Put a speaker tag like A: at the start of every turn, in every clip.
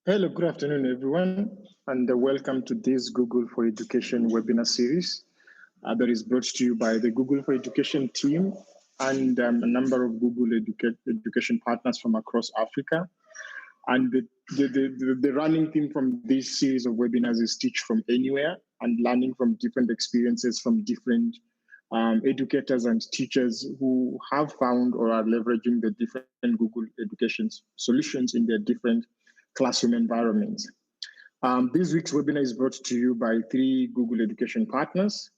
A: Hello, good afternoon, everyone, and welcome to this Google for Education webinar series that is brought to you by the Google for Education team and a number of Google education partners from across Africa. And the running theme from this series of webinars is Teach from Anywhere and learning from different experiences from different educators and teachers who have found or are leveraging the different Google education solutions in their different classroom environments. This week's webinar is brought to you by three Google Education partners.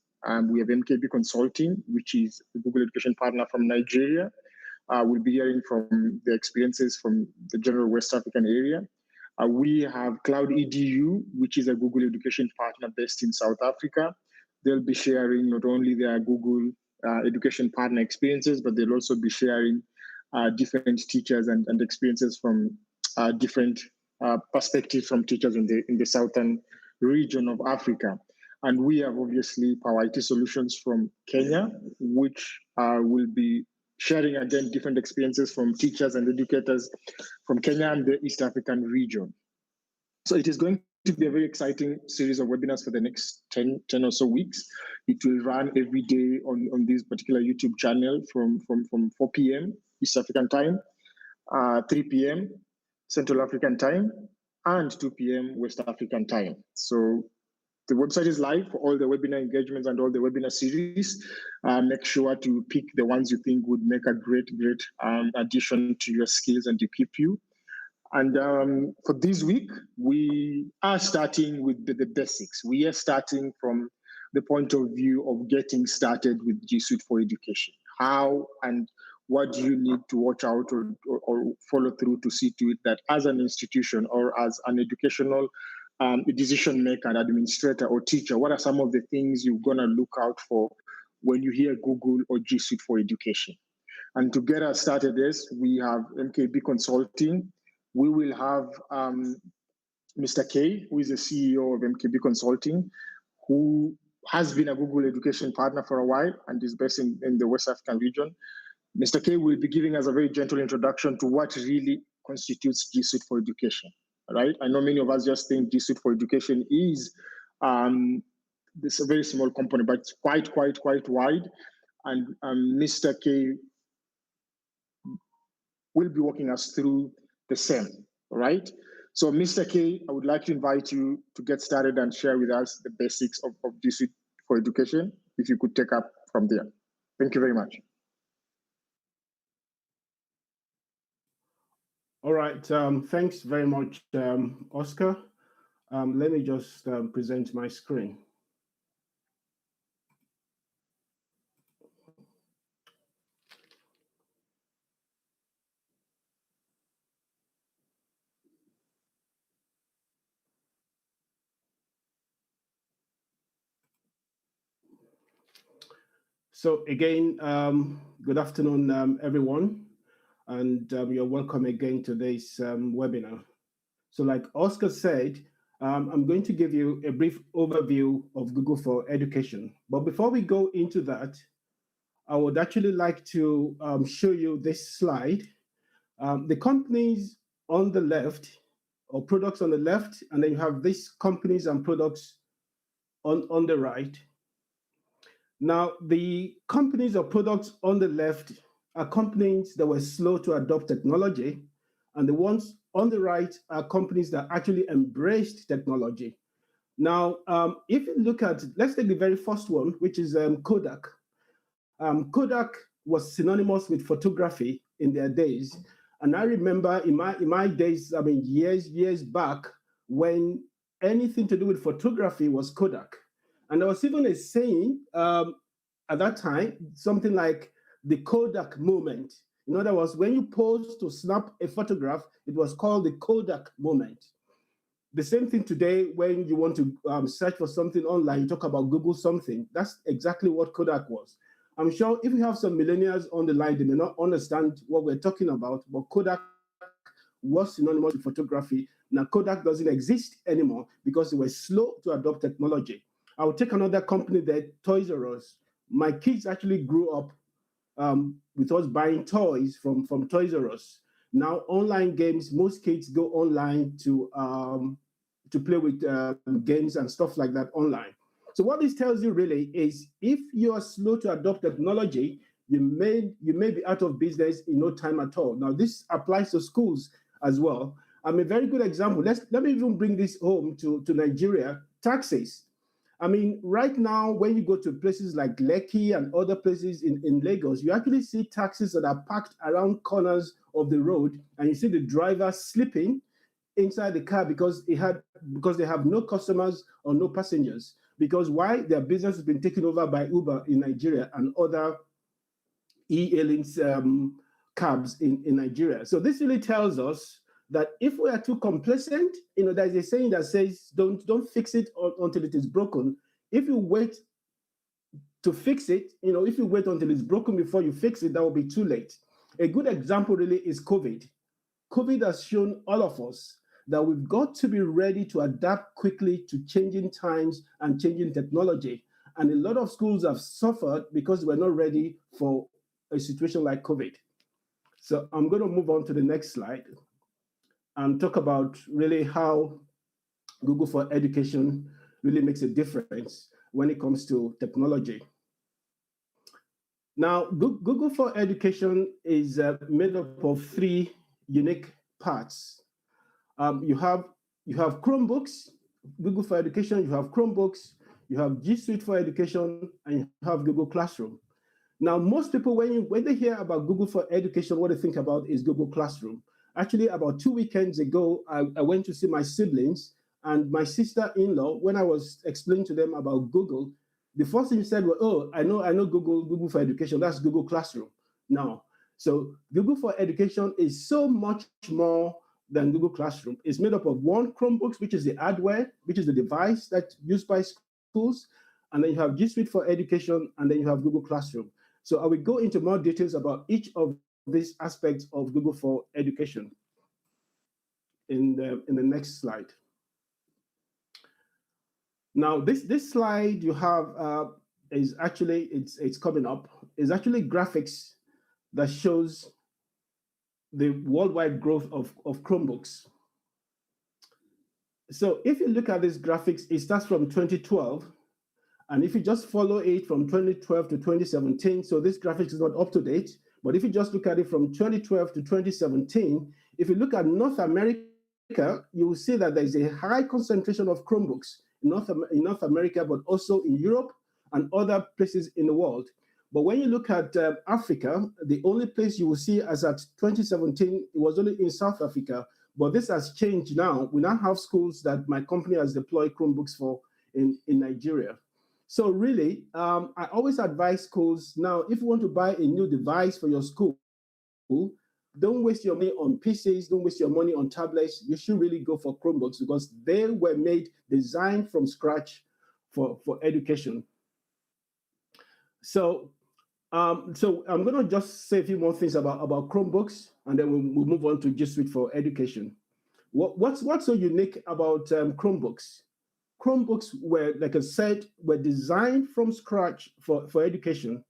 A: We have MKB Consulting, which is a Google Education partner from Nigeria. We'll be hearing from the experiences from the general West African area. We have Cloud EDU, which is a Google Education partner based in South Africa. They'll be sharing not only their Google Education partner experiences, but they'll also be sharing different teachers and experiences from different perspectives from teachers in the southern region of Africa. And we have obviously Power IT Solutions from Kenya, which will be sharing again different experiences from teachers and educators from Kenya and the East African region. So it is going to be a very exciting series of webinars for the next 10 or so weeks. It will run every day on this particular YouTube channel from 4 p.m. East African time, 3 p.m. Central African time, and 2 p.m. West African time. So the website is live for all the webinar engagements and all the webinar series. Make sure to pick the ones you think would make a great addition to your skills and equip you. And for this week, we are starting with the basics. We are starting from the point of view of getting started with GSuite for Education. How and what do you need to watch out or follow through to see to it that as an institution or as an educational decision maker, administrator, or teacher, what are some of the things you're going to look out for when you hear Google or GSuite for Education? And to get us started, we have MKB Consulting. We will have Mr. K, who is the CEO of MKB Consulting, who has been a Google Education partner for a while and is based in the West African region. Mr. K will be giving us a very gentle introduction to what really constitutes GSuite for Education. Right? I know many of us just think GSuite for Education is this a very small component, but it's quite wide. And Mr. K will be walking us through the same, right? So Mr. K, I would like to invite you to get started and share with us the basics of GSuite for Education, if you could take up from there. Thank you very much.
B: All right, thanks very much, Oscar. Let me just present my screen. So again, good afternoon, everyone. And you're welcome again to this webinar. So like Oscar said, I'm going to give you a brief overview of Google for Education. But before we go into that, I would actually like to show you this slide. The companies on the left, or products on the left, and then you have these companies and products on the right. Now, the companies or products on the left are companies that were slow to adopt technology, and the ones on the right are companies that actually embraced technology. Now, if you look at, let's take the very first one, which is Kodak. Kodak was synonymous with photography in their days, and I remember in my days, I mean years back, when anything to do with photography was Kodak, and there was even a saying at that time, something like the Kodak moment. In other words, when you pose to snap a photograph, it was called the Kodak moment. The same thing today, when you want to search for something online, you talk about Google something. That's exactly what Kodak was. I'm sure if you have some millennials on the line, they may not understand what we're talking about, but Kodak was synonymous with photography. Now, Kodak doesn't exist anymore because they were slow to adopt technology. I will take another company there, Toys R Us. My kids actually grew up with us buying toys from Toys R Us. Now, online games, most kids go online to play with games and stuff like that online. So what this tells you really is if you are slow to adopt technology, you may be out of business in no time at all. Now, this applies to schools as well. A very good example. Let me even bring this home to Nigeria. Taxis. I mean, right now, when you go to places like Lekki and other places in Lagos, you actually see taxis that are parked around corners of the road, and you see the driver sleeping inside the car because they have no customers or no passengers. Because why? Their business has been taken over by Uber in Nigeria and other e-hailing cabs in Nigeria. So this really tells us that if we are too complacent, there's a saying that says, don't fix it until it is broken. If you wait to fix it, if you wait until it's broken before you fix it, that will be too late. A good example really is COVID. COVID has shown all of us that we've got to be ready to adapt quickly to changing times and changing technology. And a lot of schools have suffered because we're not ready for a situation like COVID. So I'm going to move on to the next slide and talk about really how Google for Education really makes a difference when it comes to technology. Now, Google for Education is made up of three unique parts. You have Chromebooks, Google for Education, you have Chromebooks, you have GSuite for Education, and you have Google Classroom. Now, most people, when they hear about Google for Education, what they think about is Google Classroom. Actually, about 2 weekends ago, I went to see my siblings, and my sister-in-law, when I was explaining to them about Google, the first thing she said was, "Oh, I know Google for Education. That's Google Classroom." Now, so Google for Education is so much more than Google Classroom. It's made up of one Chromebooks, which is the hardware, which is the device that's used by schools, and then you have G Suite for Education, and then you have Google Classroom. So I will go into more details about each of these aspects of Google for Education in the next slide. Now, this slide you have is actually, it's coming up, is actually graphics that shows the worldwide growth of Chromebooks. So if you look at these graphics, it starts from 2012. And if you just follow it from 2012 to 2017, so this graphic is not up to date, but if you just look at it from 2012 to 2017, if you look at North America, you will see that there is a high concentration of Chromebooks in North America, but also in Europe and other places in the world. But when you look at Africa, the only place you will see as at 2017, it was only in South Africa. But this has changed now. We now have schools that my company has deployed Chromebooks for in Nigeria. So really, I always advise schools now, if you want to buy a new device for your school, don't waste your money on PCs, don't waste your money on tablets. You should really go for Chromebooks because they were designed from scratch for education. So I'm going to just say a few more things about Chromebooks, and then we'll move on to G Suite for Education. What's so unique about Chromebooks? Chromebooks were, like I said, were designed from scratch for education.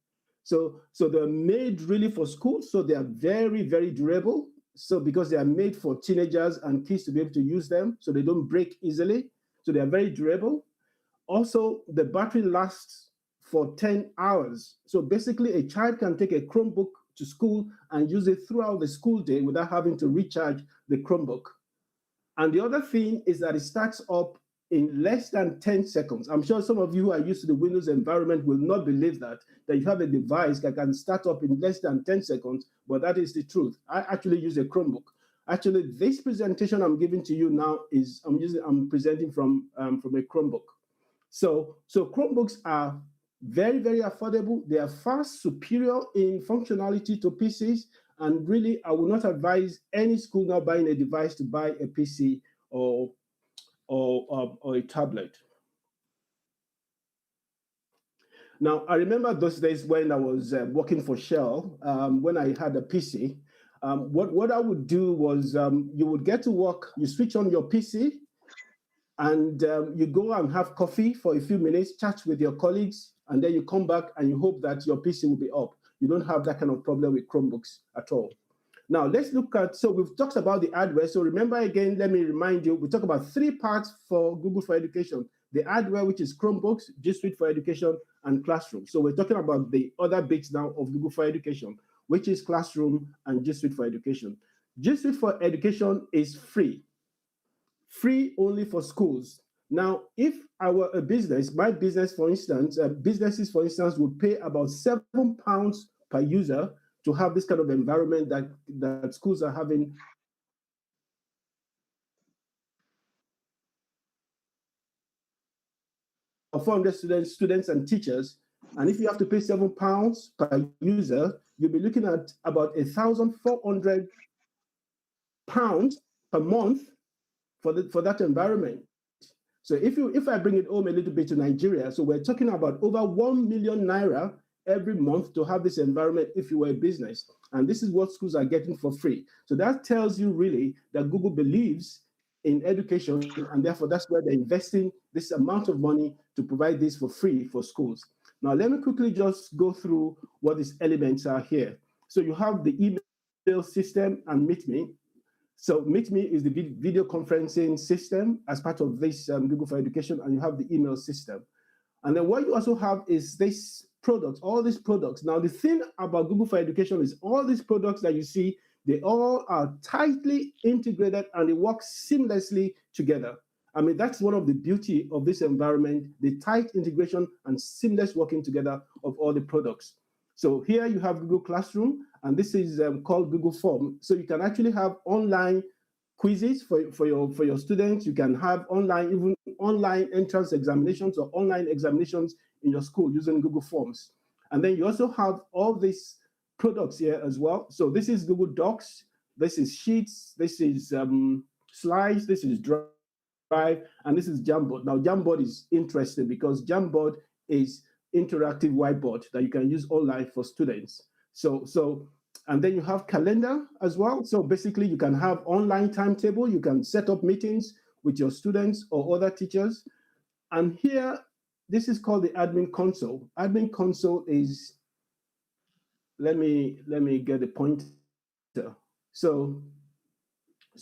B: So they're made really for school. So they are very, very durable. So because they are made for teenagers and kids to be able to use them, so they don't break easily. So they are very durable. Also, the battery lasts for 10 hours. So basically, a child can take a Chromebook to school and use it throughout the school day without having to recharge the Chromebook. And the other thing is that it starts up in less than 10 seconds. I'm sure some of you who are used to the Windows environment will not believe that you have a device that can start up in less than 10 seconds, but that is the truth. I actually use a Chromebook. Actually, this presentation I'm giving to you now is I'm presenting from a Chromebook. So Chromebooks are very, very affordable. They are far superior in functionality to PCs. And really, I will not advise any school now buying a device to buy a PC or a tablet. Now, I remember those days when I was working for Shell, when I had a PC. What I would do was you would get to work, you switch on your PC, and you go and have coffee for a few minutes, chat with your colleagues, and then you come back and you hope that your PC will be up. You don't have that kind of problem with Chromebooks at all. Now let's look at, so we've talked about the hardware. So remember again, let me remind you, we talk about 3 parts for Google for Education. The hardware, which is Chromebooks, GSuite for Education, and Classroom. So we're talking about the other bits now of Google for Education, which is Classroom and GSuite for Education. GSuite for Education is free only for schools. Now, if I were a business, my business, for instance, businesses, for instance, would pay about £7 per user to have this kind of environment that schools are having. For 400 students and teachers, and if you have to pay £7 per user, you'll be looking at about £1,400 per month for that environment. So if I bring it home a little bit to Nigeria, so we're talking about over 1 million naira every month to have this environment if you were a business. And this is what schools are getting for free. So that tells you really that Google believes in education, and therefore that's why they're investing this amount of money to provide this for free for schools. Now, let me quickly just go through what these elements are here. So you have the email system and MeetMe. So MeetMe is the video conferencing system as part of this Google for Education, and you have the email system. And then what you also have is this product, all these products. Now, the thing about Google for Education is all these products that you see, they all are tightly integrated and they work seamlessly together. I mean, that's one of the beauty of this environment, the tight integration and seamless working together of all the products. So here you have Google Classroom, and this is called Google Form. So you can actually have online quizzes for your students. You can have even online entrance examinations or online examinations in your school using Google Forms. And then you also have all these products here as well. So this is Google Docs, this is Sheets, this is Slides, this is Drive, and this is Jamboard. Now Jamboard is interesting because Jamboard is interactive whiteboard that you can use online for students. And then you have calendar as well. So basically you can have online timetable, you can set up meetings with your students or other teachers. And here, this is called the admin console. Admin console is, let me get the pointer. So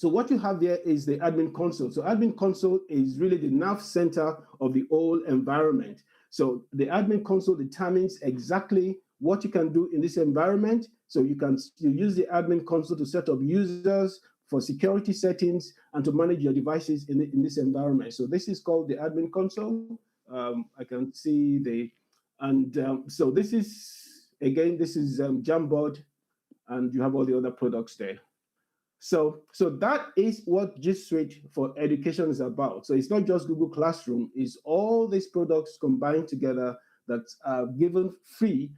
B: what you have there is the admin console. So admin console is really the nerve center of the whole environment. So the admin console determines exactly what you can do in this environment. So you use the admin console to set up users for security settings and to manage your devices in this environment. So this is called the admin console. I can see so this is, again, this is Jamboard, and you have all the other products there. So that is what GSuite for Education is about. So it's not just Google Classroom, it's all these products combined together that are given free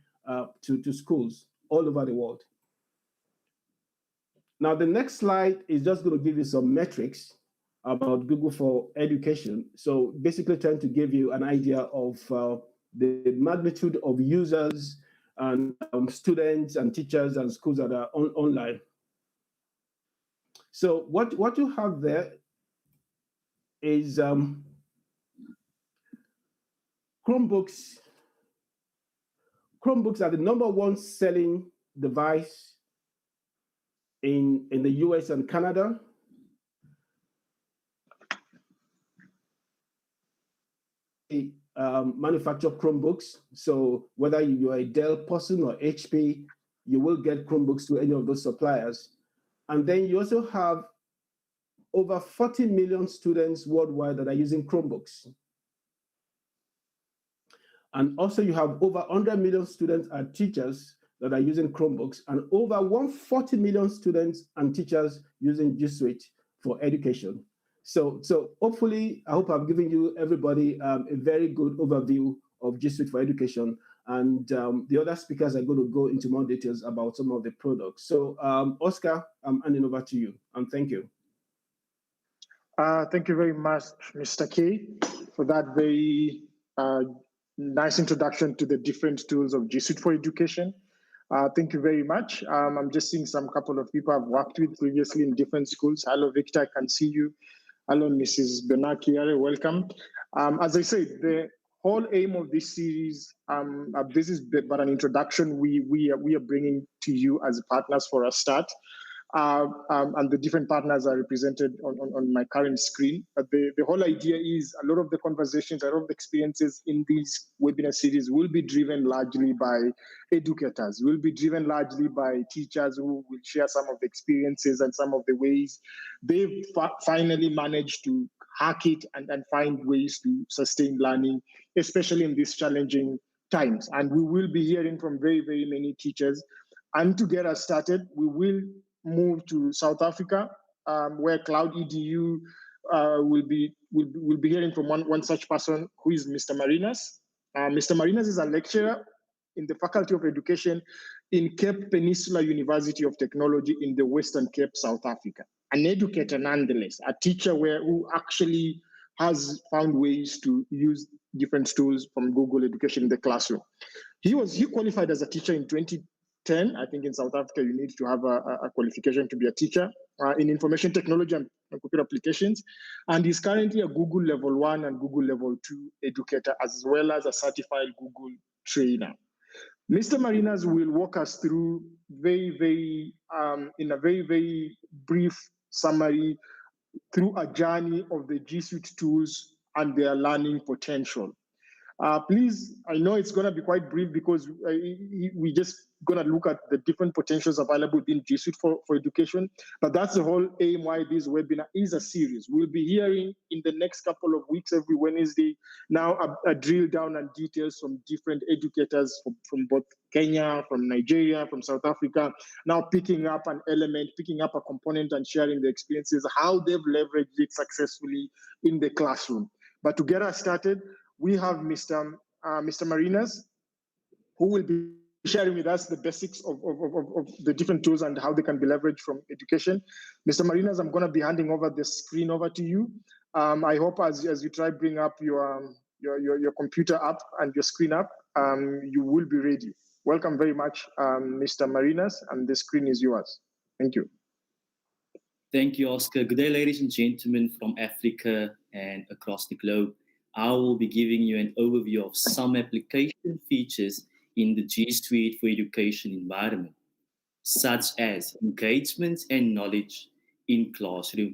B: to schools all over the world. Now, the next slide is just going to give you some metrics about Google for Education. So basically trying to give you an idea of the magnitude of users and students and teachers and schools that are online. So what you have there is Chromebooks. Chromebooks are the #1 selling device in the US and Canada. Manufacture Chromebooks. So whether you're a Dell person or HP, you will get Chromebooks to any of those suppliers. And then you also have over 40 million students worldwide that are using Chromebooks. And also you have over 100 million students and teachers that are using Chromebooks, and over 140 million students and teachers using GSuite for Education. So hopefully, I hope I've given you, everybody, a very good overview of GSuite for Education. And the other speakers are going to go into more details about some of the products. So Oscar, I'm handing over to you, and thank you.
A: Thank you very much, Mr. K, for that very nice introduction to the different tools of GSuite for Education. Thank you very much. I'm just seeing some couple of people I've worked with previously in different schools. Hello, Victor, I can see you. Hello, Mrs. Benakiare, welcome. As I said, the whole aim of this series, this is but an introduction we are bringing to you as partners for a start. and the different partners are represented on my current screen. The whole idea is a lot of the conversations, a lot of the experiences in these webinar series will be driven largely by educators, will be driven largely by teachers who will share some of the experiences and some of the ways they've finally managed to hack it and find ways to sustain learning, especially in these challenging times. And we will be hearing from very, very many teachers. And to get us started, we will move to South Africa, where Cloud EDU will be hearing from one such person, who is Mr. Marinas. Mr. Marinas is a lecturer in the Faculty of Education in Cape Peninsula University of Technology in the Western Cape, South Africa. An educator nonetheless, a teacher who actually has found ways to use different tools from Google Education in the classroom. He qualified as a teacher in 2010. I think in South Africa, you need to have a qualification to be a teacher in information technology and computer applications. And he's currently a Google Level 1 and Google Level 2 educator, as well as a certified Google trainer. Mr. Marinas will walk us through in a very, very brief summary through a journey of the GSuite tools and their learning potential. Please, I know it's going to be quite brief because we just going to look at the different potentials available in GSuite for education. But that's the whole aim why this webinar is a series. We'll be hearing in the next couple of weeks, every Wednesday, now a drill down and details from different educators from both Kenya, from Nigeria, from South Africa, now picking up an element, picking up a component and sharing the experiences, how they've leveraged it successfully in the classroom. But to get us started, we have Mr. Marinas, who will be sharing with us the basics of the different tools and how they can be leveraged from education. Mr. Marinas, I'm going to be handing over the screen over to you. I hope as you try bring up your computer up and your screen up, you will be ready. Welcome very much, Mr. Marinas, and the screen is yours. Thank you.
C: Thank you, Oscar. Good day, ladies and gentlemen from Africa and across the globe. I will be giving you an overview of some application features in the GSuite for Education environment, such as engagement and knowledge in classroom,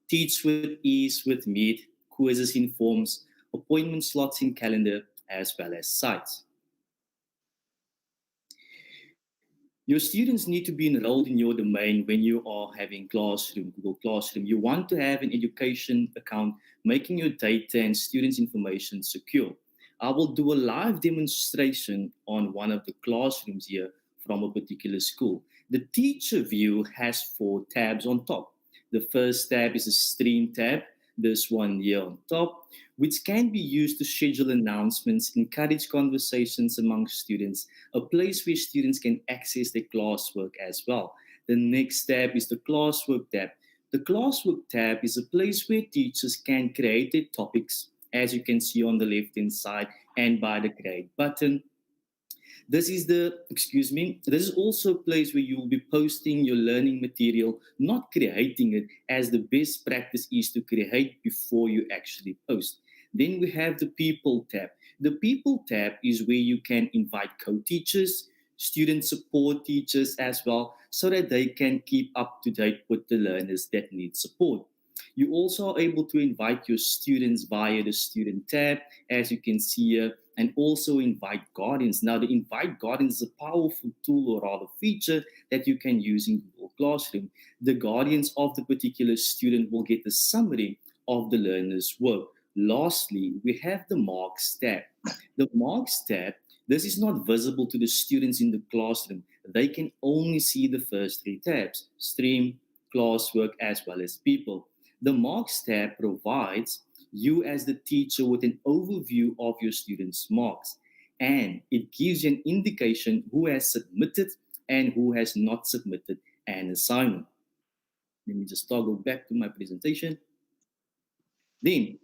C: teach with ease with Meet, quizzes in forms, appointment slots in calendar, as well as sites. Your students need to be enrolled in your domain when you are having Google Classroom. You want to have an education account, making your data and students' information secure. I will do a live demonstration on one of the classrooms here from a particular school. The teacher view has 4 tabs on top. The first tab is a stream tab, this one here on top, which can be used to schedule announcements, encourage conversations among students, a place where students can access their classwork as well. The next tab is the classwork tab. The classwork tab is a place where teachers can create their topics, as you can see on the left-hand side, and by the create button. This is also a place where you will be posting your learning material, not creating it, as the best practice is to create before you actually post. Then we have the People tab. The People tab is where you can invite co-teachers, student support teachers as well, so that they can keep up to date with the learners that need support. You also are able to invite your students via the Student tab, as you can see here, and also invite guardians. Now, the Invite Guardians is a powerful tool or rather feature that you can use in Google Classroom. The guardians of the particular student will get a summary of the learner's work. Lastly, we have the Marks tab. The Marks tab, this is not visible to the students in the classroom. They can only see the first 3 tabs, Stream, Classwork, as well as People. The Marks tab provides you as the teacher with an overview of your students' marks, and it gives you an indication who has submitted and who has not submitted an assignment. Let me just toggle back to my presentation. Then,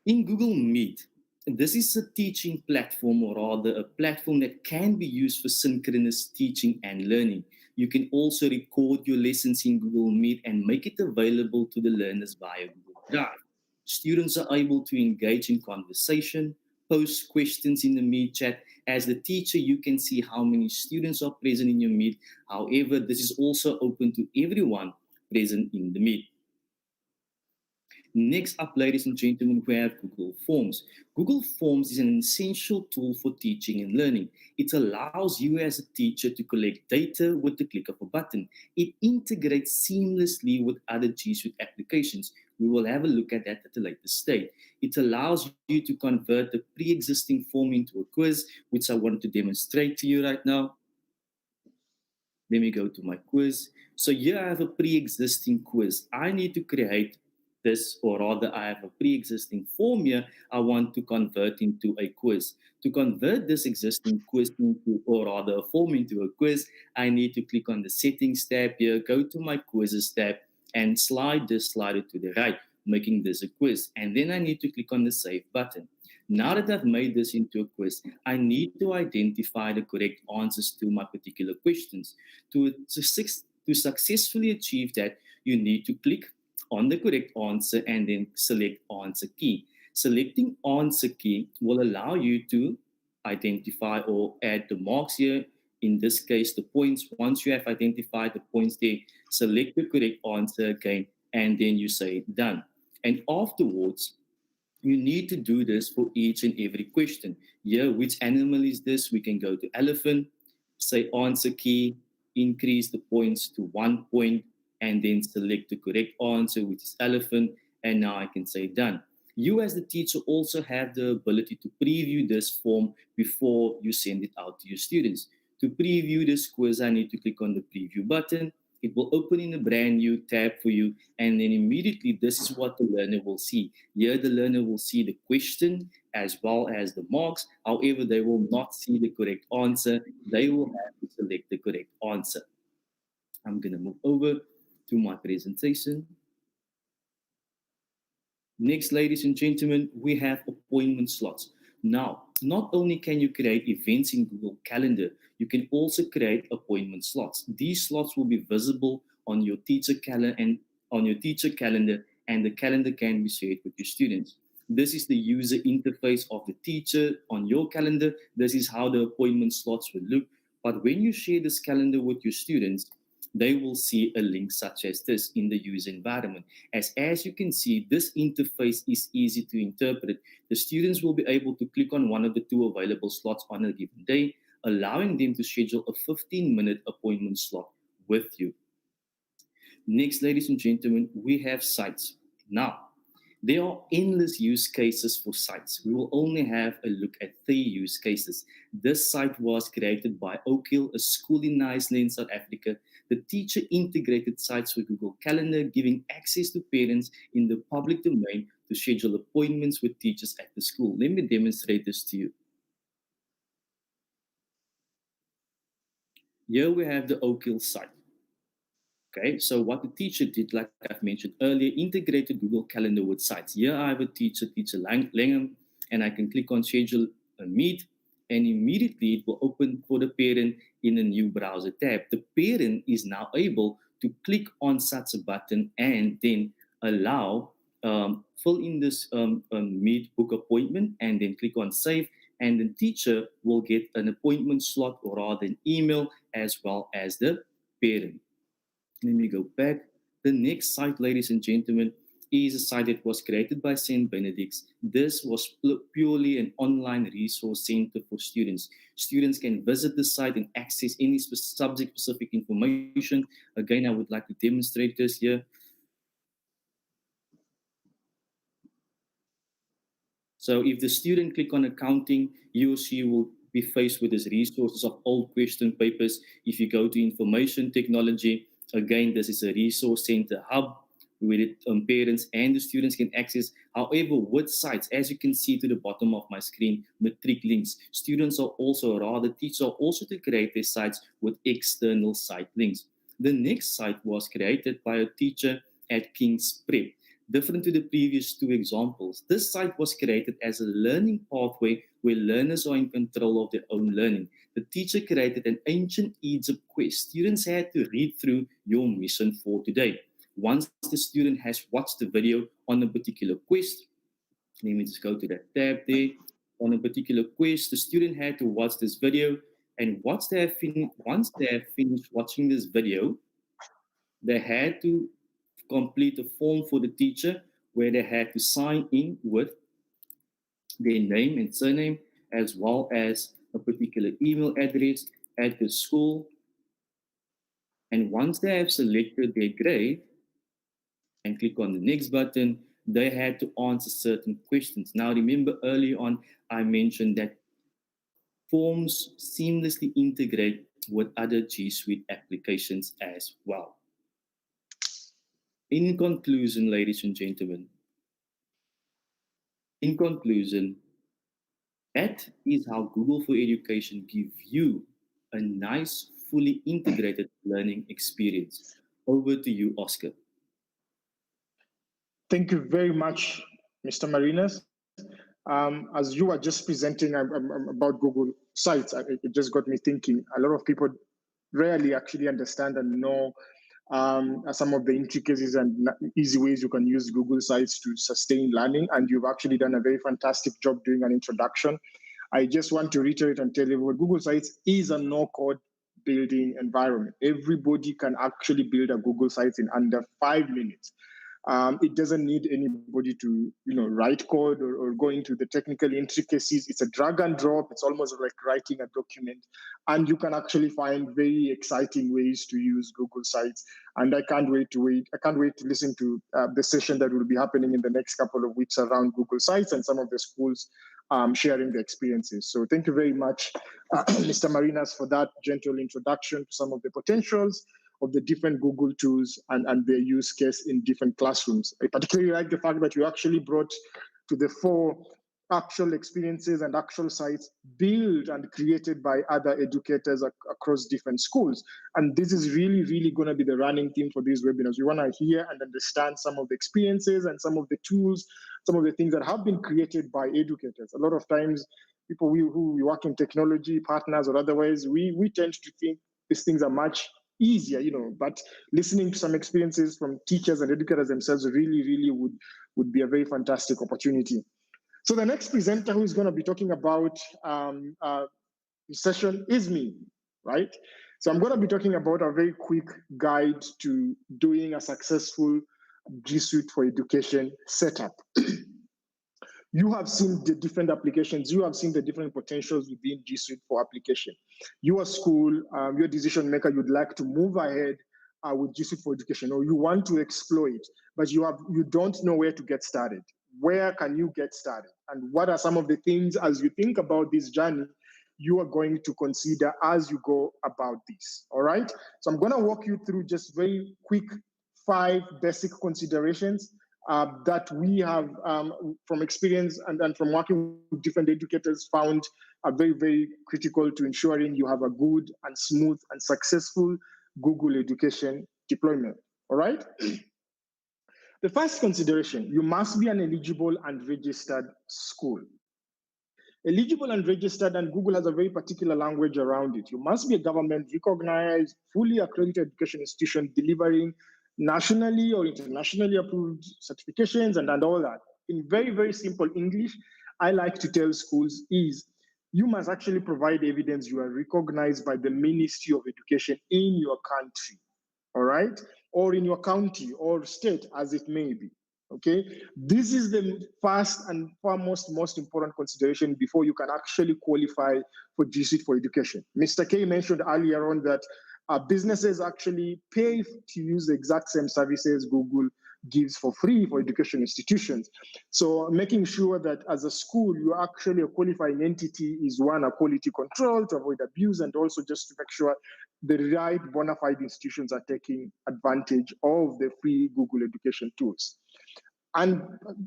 C: in Google Meet, this is a teaching platform, or rather a platform that can be used for synchronous teaching and learning. You can also record your lessons in Google Meet and make it available to the learners via Google Drive. Students are able to engage in conversation, post questions in the Meet chat. As the teacher, you can see how many students are present in your Meet. However, this is also open to everyone present in the Meet. Next up, ladies and gentlemen, we have Google Forms. Google Forms is an essential tool for teaching and learning. It allows you as a teacher to collect data with the click of a button. It integrates seamlessly with other GSuite applications. We will have a look at that at a later stage. It allows you to convert the pre-existing form into a quiz, which I want to demonstrate to you right now. Let me go to my quiz. So here I have a pre-existing quiz. I need to create this, or rather I have a pre-existing form here I want to convert into a quiz. To convert this existing quiz into, or rather a form into a quiz, I need to click on the settings tab here, go to my quizzes tab, and slide this slider to the right, making this a quiz. And then I need to click on the save button. Now that I've made this into a quiz, I need to identify the correct answers to my particular questions. To successfully achieve that, you need to click on the correct answer and then select answer key. Selecting answer key will allow you to identify or add the marks here. In this case, the points. Once you have identified the points there, select the correct answer again, and then you say done. And afterwards, you need to do this for each and every question. Here, which animal is this? We can go to elephant, say answer key, increase the points to 1 point, and then select the correct answer, which is elephant, and now I can say done. You as the teacher also have the ability to preview this form before you send it out to your students. To preview this quiz, I need to click on the preview button. It will open in a brand new tab for you, and then immediately this is what the learner will see. Here the learner will see the question as well as the marks. However, they will not see the correct answer. They will have to select the correct answer. I'm going to move over to my presentation. Next, ladies and gentlemen, we have appointment slots. Now, not only can you create events in Google Calendar, you can also create appointment slots. These slots will be visible on your teacher calendar and the calendar can be shared with your students. This is the user interface of the teacher on your calendar. This is how the appointment slots will look. But when you share this calendar with your students, they will see a link such as this in the user environment. As you can see, this interface is easy to interpret. The students will be able to click on one of the two available slots on a given day, allowing them to schedule a 15-minute appointment slot with you. Next, ladies and gentlemen, we have sites. Now, there are endless use cases for sites. We will only have a look at 3 use cases. This site was created by Oak Hill, a school in Iceland, South Africa. The teacher integrated sites with Google Calendar, giving access to parents in the public domain to schedule appointments with teachers at the school. Let me demonstrate this to you. Here we have the Oak Hill site. Okay, so what the teacher did, like I've mentioned earlier, integrated Google Calendar with sites. Here I have a teacher Langham, and I can click on schedule a meet, and immediately it will open for the parent in a new browser tab. The parent is now able to click on such a button and then fill in this meet book appointment, and then click on save, and the teacher will get an appointment slot or rather an email as well as the parent. Let me go back. The next site, ladies and gentlemen, is a site that was created by St. Benedict's. This was purely an online resource center for students. Students can visit the site and access any subject-specific information. Again, I would like to demonstrate this here. So if the student click on accounting, he or she will be faced with these resources of old question papers. If you go to information technology, again, this is a resource center hub where parents and the students can access. However, with sites, as you can see to the bottom of my screen, metric links, students are also, or rather teachers are also to create their sites with external site links. The next site was created by a teacher at King's Prep. Different to the previous 2 examples, this site was created as a learning pathway where learners are in control of their own learning. The teacher created an ancient Egypt quest. Students had to read through your mission for today. Once the student has watched the video on a particular quest, let me just go to that tab there. on a particular quest. The student had to watch this video, and once they have finished watching this video, they had to complete a form for the teacher where they had to sign in with their name and surname, as well as a particular email address at the school. And once they have selected their grade and click on the next button, they had to answer certain questions. Now, remember early on, I mentioned that forms seamlessly integrate with other GSuite applications as well. In conclusion, ladies and gentlemen, that is how Google for Education gives you a nice, fully integrated learning experience. Over to you, Oscar.
A: Thank you very much, Mr. Marinas. As you are just presenting about Google Sites, it just got me thinking. A lot of people rarely actually understand and know some of the intricacies and easy ways you can use Google Sites to sustain learning. And you've actually done a very fantastic job doing an introduction. I just want to reiterate and tell everyone, Google Sites is a no-code building environment. Everybody can actually build a Google Sites in under 5 minutes. It doesn't need anybody to, write code or go into the technical intricacies. It's a drag and drop. It's almost like writing a document, and you can actually find very exciting ways to use Google Sites. And I can't wait to listen to the session that will be happening in the next couple of weeks around Google Sites and some of the schools sharing their experiences. So thank you very much, Mr. Marinas, for that gentle introduction to some of the potentials of the different Google tools and their use case in different classrooms. I particularly like the fact that you actually brought to the fore actual experiences and actual sites built and created by other educators across different schools. And this is really, really going to be the running theme for these webinars. We want to hear and understand some of the experiences and some of the tools, some of the things that have been created by educators. A lot of times, people who work in technology, partners or otherwise, we tend to think these things are much easier, but listening to some experiences from teachers and educators themselves really, really would be a very fantastic opportunity. So the next presenter who is going to be talking about this session is me, right? So I'm going to be talking about a very quick guide to doing a successful GSuite for Education setup. You have seen the different applications. You have seen the different potentials within GSuite for application. Your school, your decision maker, you'd like to move ahead with GSuite for Education, or you want to explore it, but you don't know where to get started. Where can you get started? And what are some of the things, as you think about this journey, you are going to consider as you go about this, all right? So I'm gonna walk you through just very quick 5 basic considerations that we have from experience and from working with different educators found are very, very critical to ensuring you have a good and smooth and successful Google Education deployment, all right? The first consideration, you must be an eligible and registered school. Eligible and registered, and Google has a very particular language around it. You must be a government recognized, fully accredited education institution delivering nationally or internationally approved certifications and all that. In very, very simple English, I like to tell schools is you must actually provide evidence you are recognized by the Ministry of Education in your country, all right? Or in your county or state, as it may be, okay? This is the first and foremost most important consideration before you can actually qualify for GSuite for Education. Mr. K mentioned earlier on that businesses actually pay to use the exact same services Google gives for free for education institutions. So making sure that as a school, you're actually a qualifying entity is one, a quality control to avoid abuse, and also just to make sure the right bona fide institutions are taking advantage of the free Google education tools. And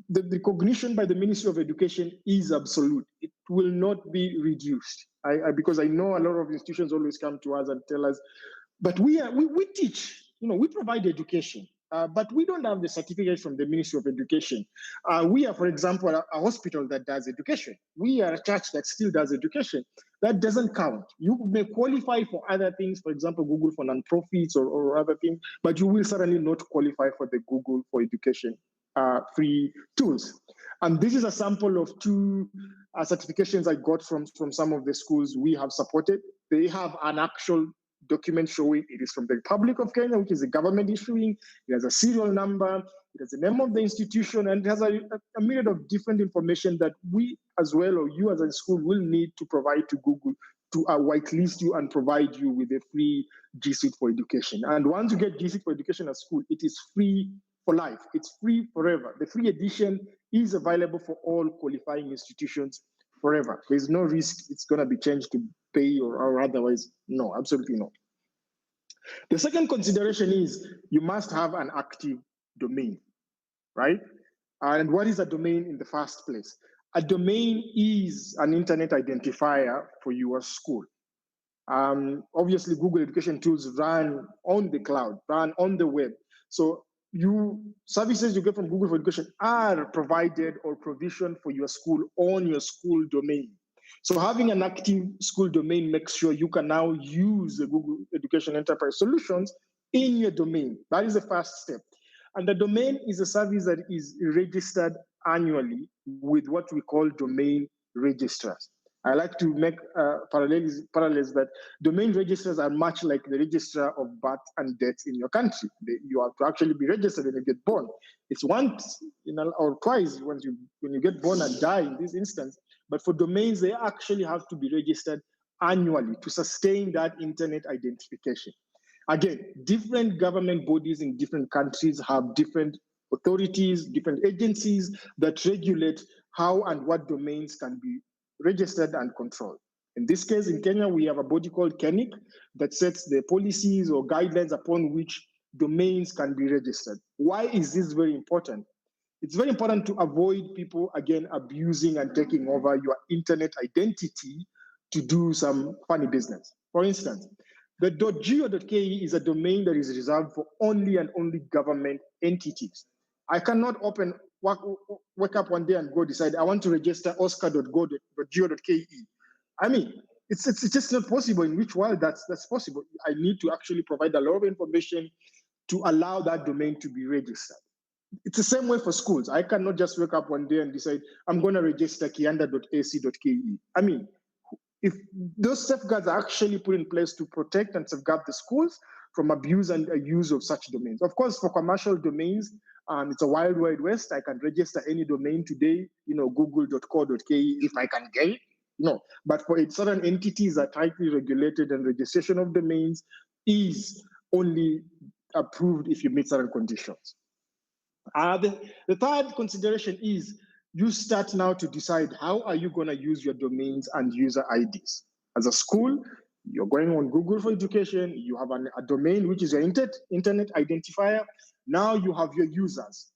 A: the recognition by the Ministry of Education is absolute. It will not be reduced. Because I know a lot of institutions always come to us and tell us, but we teach, we provide education, but we don't have the certificate from the Ministry of Education. We are, for example, a hospital that does education. We are a church that still does education. That doesn't count. You may qualify for other things, for example, Google for nonprofits or other things, but you will certainly not qualify for the Google for Education free tools. And this is a sample of two certifications I got from some of the schools we have supported. They have an actual document showing it is from the Republic of Kenya, which is the government issuing. It has a serial number, it has the name of the institution, and it has a myriad of different information that we as well, or you as a school, will need to provide to Google to whitelist you and provide you with a free GSuite for education. And once you get GSuite for education at school, it is free for life. It's free forever. The free edition is available for all qualifying institutions forever. There's no risk it's going to be changed to pay or otherwise. No, absolutely no. The second consideration is you must have an active domain, right? And what is a domain in the first place? A domain is an internet identifier for your school. Obviously, Google Education Tools run on the cloud, run on the web. So services you get from Google for Education are provided or provisioned for your school on your school domain. So having an active school domain makes sure you can now use the Google Education Enterprise solutions in your domain. That is the first step. And the domain is a service that is registered annually with what we call domain registrars. I like to make parallels that domain registrars are much like the registrar of birth and deaths in your country. You have to actually be registered when you get born. It's once or twice when you get born and die in this instance. But for domains, they actually have to be registered annually to sustain that internet identification. Again, different government bodies in different countries have different authorities, different agencies that regulate how and what domains can be registered and controlled. In this case, in Kenya, we have a body called KENIC that sets the policies or guidelines upon which domains can be registered. Why is this very important? It's very important to avoid people, again, abusing and taking over your internet identity to do some funny business. For instance, the .go.ke is a domain that is reserved for only and only government entities. I cannot wake up one day and go decide I want to register oscar.go.ke. I mean, it's just not possible. In which world that's possible? I need to actually provide a lot of information to allow that domain to be registered. It's the same way for schools. I cannot just wake up one day and decide I'm going to register kianda.ac.ke. I mean, if those safeguards are actually put in place to protect and safeguard the schools from abuse and use of such domains. Of course, for commercial domains, it's a wild, wide west. I can register any domain today, google.co.ke if I can get it. No, but for certain entities that are tightly regulated and registration of domains is only approved if you meet certain conditions. The third consideration is you start now to decide how are you going to use your domains and user IDs. As a school, you're going on Google for Education, you have a domain, which is your internet identifier. Now you have your users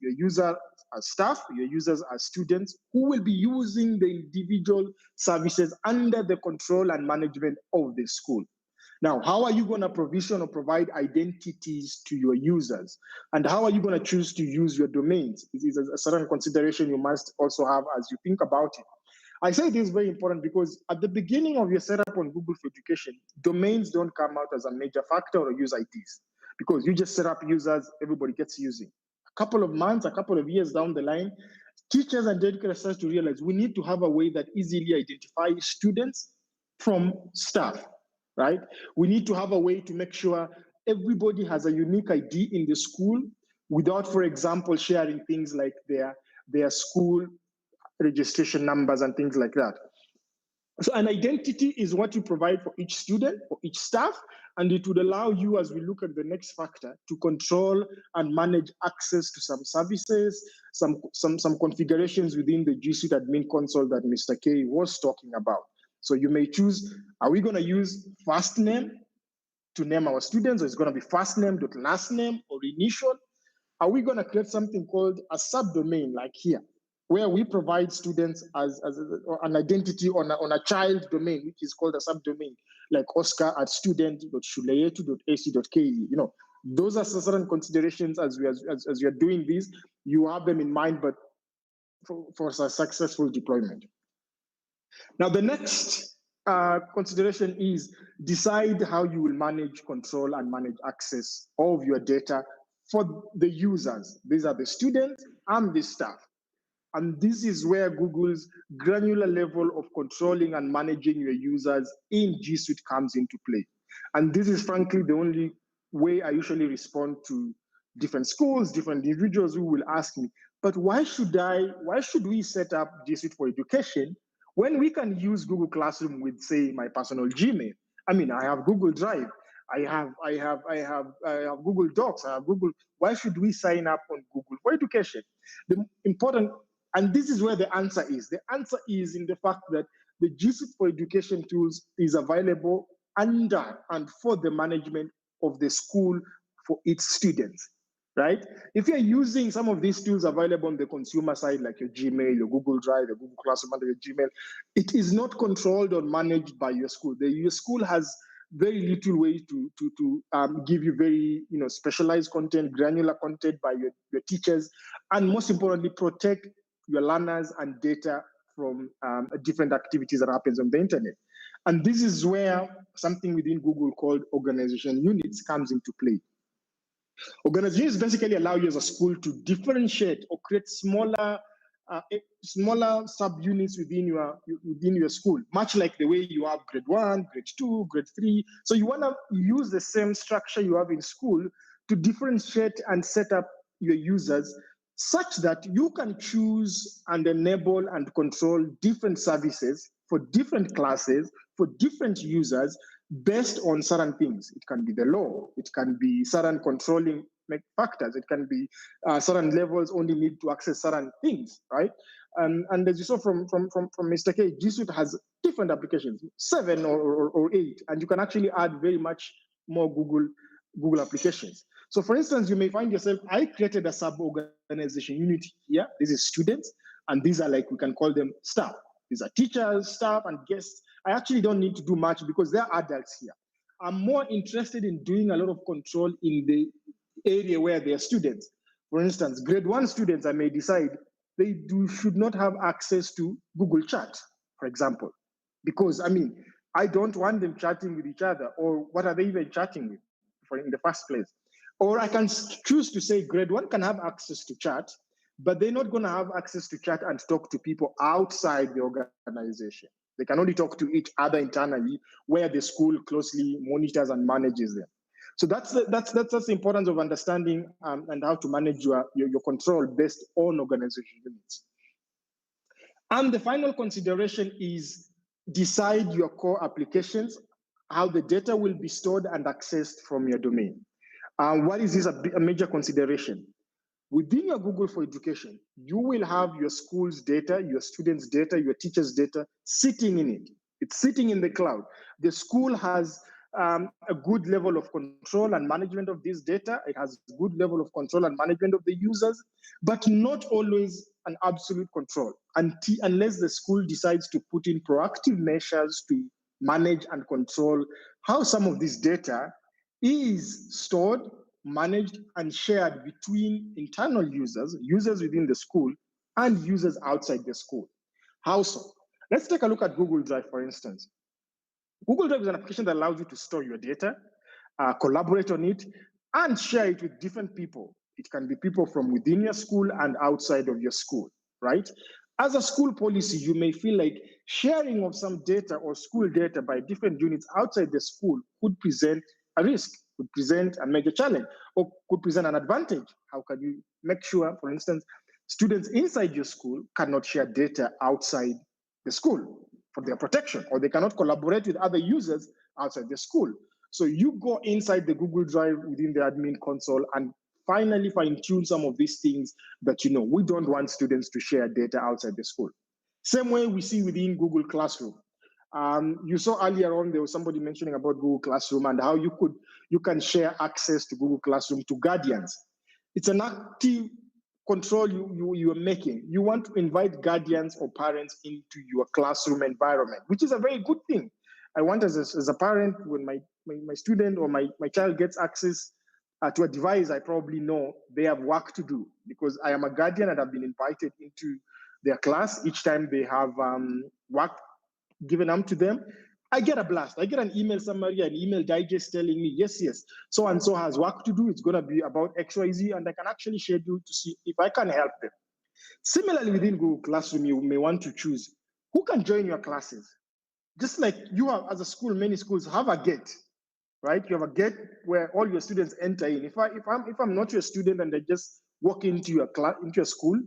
A: as staff, your users as students who will be using the individual services under the control and management of the school. Now, how are you going to provision or provide identities to your users? And how are you going to choose to use your domains? This is a certain consideration you must also have as you think about it. I say this is very important because at the beginning of your setup on Google for Education, domains don't come out as a major factor or use IDs because you just set up users, everybody gets using. A couple of months, a couple of years down the line, teachers and educators start to realize we need to have a way that easily identifies students from staff. Right? We need to have a way to make sure everybody has a unique ID in the school without, for example, sharing things like their school registration numbers and things like that. So an identity is what you provide for each student, for each staff, and it would allow you, as we look at the next factor, to control and manage access to some services, some configurations within the GSuite admin console that Mr. K was talking about. So you may choose, are we going to use first name to name our students, or it's going to be first name dot last name or initial? Are we going to create something called a subdomain like here, where we provide students as an identity on a child domain, which is called a subdomain, like Oscar at student.shuleyetu.ac.ke. Those are certain considerations as we are doing this. You have them in mind, but for a successful deployment. Now, the next consideration is decide how you will manage, control, and manage access of your data for the users. These are the students and the staff. And this is where Google's granular level of controlling and managing your users in G Suite comes into play. And this is frankly the only way I usually respond to different schools, different individuals who will ask me, but why should we set up G Suite for Education when we can use Google Classroom with, say, my personal Gmail? I mean, I have Google Drive, I have Google Docs, I have Google. Why should we sign up on Google for Education? The important, and this is where the answer is. The answer is in the fact that the G Suite for Education tools is available under and for the management of the school for its students, right? If you're using some of these tools available on the consumer side, like your Gmail, your Google Drive, your Google Classroom, under your Gmail, it is not controlled or managed by your school. Your school has very little way to give you very specialized content, granular content by your teachers, and most importantly, protect your learners and data from different activities that happens on the internet. And this is where something within Google called organization units comes into play. Organization units basically allow you as a school to differentiate or create smaller subunits within your school, much like the way you have grade 1, grade 2, grade 3. So you want to use the same structure you have in school to differentiate and set up your users such that you can choose and enable and control different services for different classes, for different users, based on certain things. It can be the law, it can be certain controlling factors, it can be certain levels only need to access certain things, right? And as you saw from Mr. K, G Suite has different applications, 7 or 8, and you can actually add very much more Google applications. So for instance, you may find yourself, I created a sub-organization unit here. This is students, and these are, like, we can call them staff. These are teachers, staff, and guests. I actually don't need to do much because they're adults here. I'm more interested in doing a lot of control in the area where they are students. For instance, grade 1 students, I may decide they should not have access to Google Chat, for example, because, I mean, I don't want them chatting with each other, or what are they even chatting with in the first place? Or I can choose to say grade 1 can have access to chat, but they're not going to have access to chat and talk to people outside the organization. They can only talk to each other internally, where the school closely monitors and manages them. So that's the importance of understanding and how to manage your control based on organization units. And the final consideration is decide your core applications, how the data will be stored and accessed from your domain. What is this a major consideration? Within your Google for Education, you will have your school's data, your students' data, your teachers' data sitting in it. It's sitting in the cloud. The school has a good level of control and management of this data. It has a good level of control and management of the users, but not always an absolute control unless the school decides to put in proactive measures to manage and control how some of this data is stored, managed, and shared between internal users within the school, and users outside the school. How so? Let's take a look at Google Drive, for instance. Google Drive is an application that allows you to store your data, collaborate on it, and share it with different people. It can be people from within your school and outside of your school, right? As a school policy, you may feel like sharing of some data or school data by different units outside the school could present a risk, could present a major challenge, or could present an advantage. How can you make sure, for instance, students inside your school cannot share data outside the school for their protection, or they cannot collaborate with other users outside the school? So you go inside the Google Drive within the admin console and finally fine-tune some of these things that we don't want students to share data outside the school. Same way we see within Google Classroom. You saw earlier on, there was somebody mentioning about Google Classroom and how you can share access to Google Classroom to guardians. It's an active control you are making. You want to invite guardians or parents into your classroom environment, which is a very good thing. I want as a parent, when my student or my child gets access to a device, I probably know they have work to do because I am a guardian and I've been invited into their class. Each time they have work given up to them, I get a blast. I get an email summary, an email digest telling me, yes, so and so has work to do. It's going to be about XYZ, and I can actually schedule to see if I can help them. Similarly, within Google Classroom, you may want to choose who can join your classes. Just like you have, as a school, many schools have a gate, right? You have a gate where all your students enter in. If I'm not your student and I just walk into your class, into your school,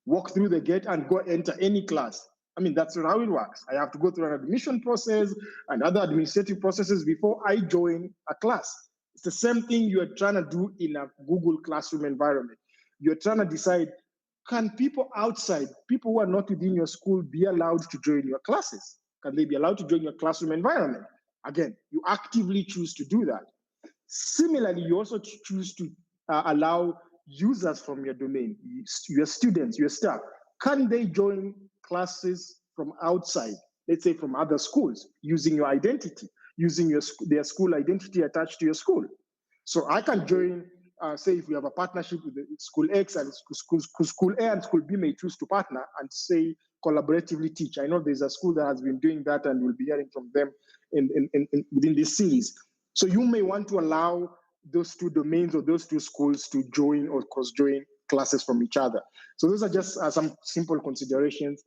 A: walk through the gate and go enter any class. I mean, that's not how it works. I have to go through an admission process and other administrative processes before I join a class. It's the same thing you are trying to do in a Google Classroom environment. You're trying to decide, can people outside, people who are not within your school, be allowed to join your classes? Can they be allowed to join your classroom environment? Again, you actively choose to do that. Similarly, you also choose to allow users from your domain, your students, your staff, can they join classes from outside, let's say from other schools, using your identity, using their school identity attached to your school. So I can join, say if we have a partnership with school X and school A and school B may choose to partner and say collaboratively teach. I know there's a school that has been doing that and we'll be hearing from them within this series. So you may want to allow those two domains or those two schools to join or cross-join classes from each other. So those are just some simple considerations.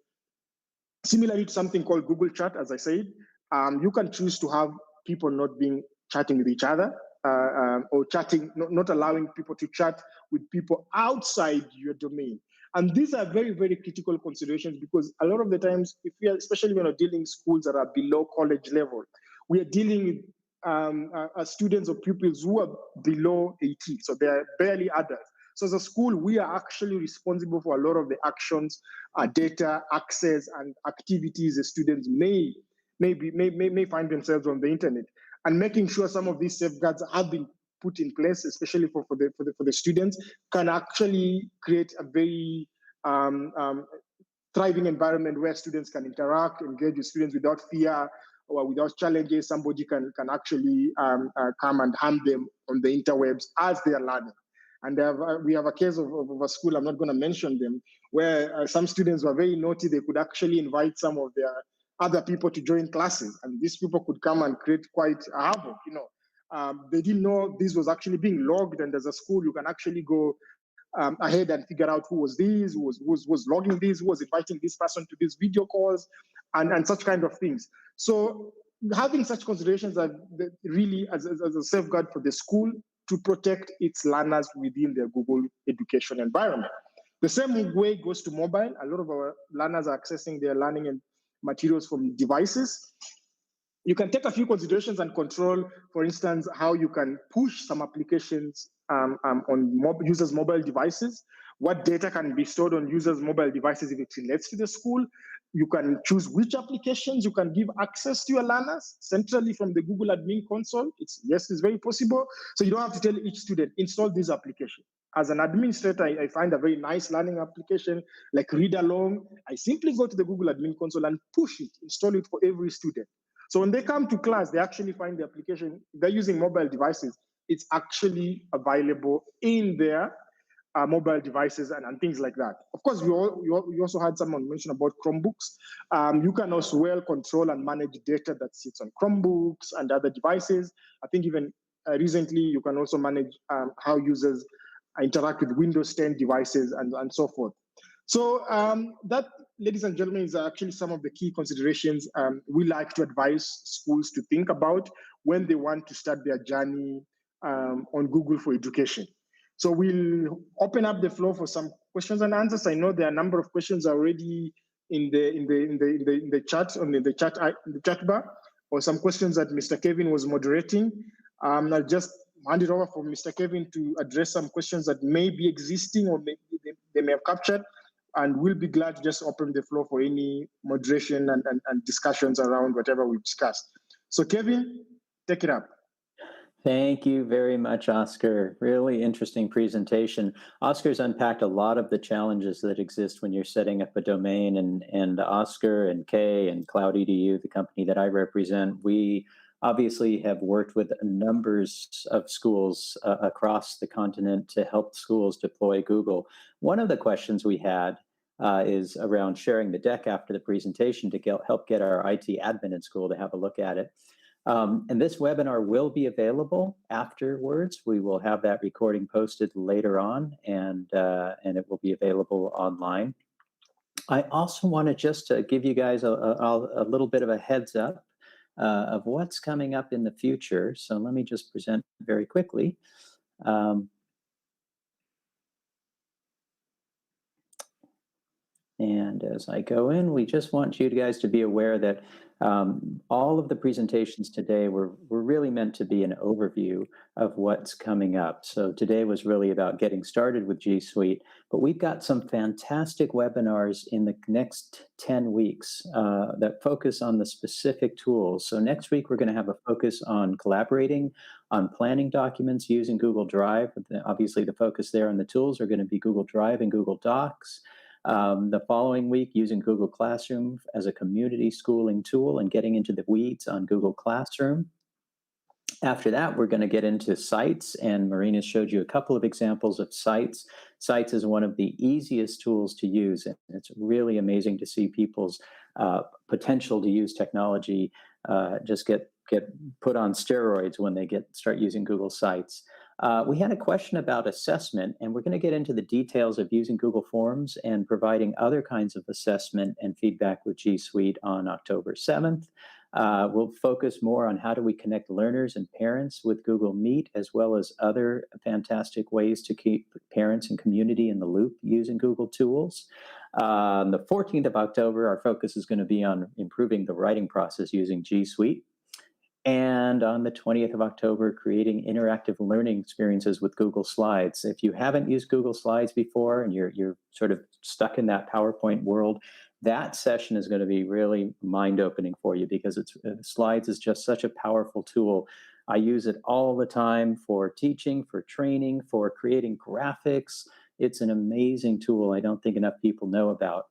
A: Similarly to something called Google Chat, as I said, you can choose to have people not chatting with each other or chatting, not allowing people to chat with people outside your domain. And these are very, very critical considerations because a lot of the times, especially when we're dealing with schools that are below college level, we are dealing with students or pupils who are below 18, so they are barely adults. So as a school, we are actually responsible for a lot of the actions, data, access, and activities the students may find themselves on the internet. And making sure some of these safeguards have been put in place, especially for the students, can actually create a very thriving environment where students can interact, engage with students without fear or without challenges. Somebody can actually come and harm them on the interwebs as they are learning. And we have a case of a school, I'm not going to mention them, where some students were very naughty. They could actually invite some of their other people to join classes, and these people could come and create quite a havoc. They didn't know this was actually being logged, and as a school, you can actually go ahead and figure out who was this, who was logging this, who was inviting this person to these video calls, and such kind of things. So having such considerations are really as a safeguard for the school to protect its learners within their Google education environment. The same way goes to mobile. A lot of our learners are accessing their learning and materials from devices. You can take a few considerations and control, for instance, how you can push some applications on users' mobile devices. What data can be stored on users' mobile devices if it relates to the school. You can choose which applications you can give access to your learners centrally from the Google admin console. It's very possible. So you don't have to tell each student, install this application. As an administrator, I find a very nice learning application like Read Along. I simply go to the Google admin console and push it, install it for every student. So when they come to class, they actually find the application. They're using mobile devices. It's actually available in their mobile devices and things like that. Of course, you also had someone mention about Chromebooks. You can also well control and manage data that sits on Chromebooks and other devices. I think even recently, you can also manage how users interact with Windows 10 devices and so forth. So that, ladies and gentlemen, is actually some of the key considerations we like to advise schools to think about when they want to start their journey on Google for Education. So we'll open up the floor for some questions and answers. I know there are a number of questions already in the chat bar, or some questions that Mr. Kevin was moderating. I'll just hand it over for Mr. Kevin to address some questions that may be existing or they may have captured. And we'll be glad to just open the floor for any moderation and discussions around whatever we discussed. So Kevin, take it up.
D: Thank you very much, Oscar. Really interesting presentation. Oscar's unpacked a lot of the challenges that exist when you're setting up a domain, and Oscar and Kay and Cloud EDU, the company that I represent, we obviously have worked with numbers of schools across the continent to help schools deploy Google. One of the questions we had is around sharing the deck after the presentation to help get our IT admin in school to have a look at it. And this webinar will be available afterwards. We will have that recording posted later on, and it will be available online. I also want to just give you guys a little bit of a heads up of what's coming up in the future. So let me just present very quickly. And as I go in, we just want you guys to be aware that all of the presentations today were really meant to be an overview of what's coming up. So today was really about getting started with GSuite, but we've got some fantastic webinars in the next 10 weeks that focus on the specific tools. So next week, we're going to have a focus on collaborating, on planning documents using Google Drive. Obviously, the focus there on the tools are going to be Google Drive and Google Docs. The following week, using Google Classroom as a community schooling tool and getting into the weeds on Google Classroom. After that, we're going to get into Sites, and Marina showed you a couple of examples of Sites. Sites is one of the easiest tools to use, and it's really amazing to see people's potential to use technology just get put on steroids when they start using Google Sites. We had a question about assessment, and we're going to get into the details of using Google Forms and providing other kinds of assessment and feedback with GSuite on October 7th. We'll focus more on how do we connect learners and parents with Google Meet, as well as other fantastic ways to keep parents and community in the loop using Google tools. On the 14th of October, our focus is going to be on improving the writing process using GSuite. And on the 20th of October, creating interactive learning experiences with Google Slides. If you haven't used Google Slides before and you're sort of stuck in that PowerPoint world, that session is going to be really mind-opening for you, because Slides is just such a powerful tool. I use it all the time for teaching, for training, for creating graphics. It's an amazing tool I don't think enough people know about.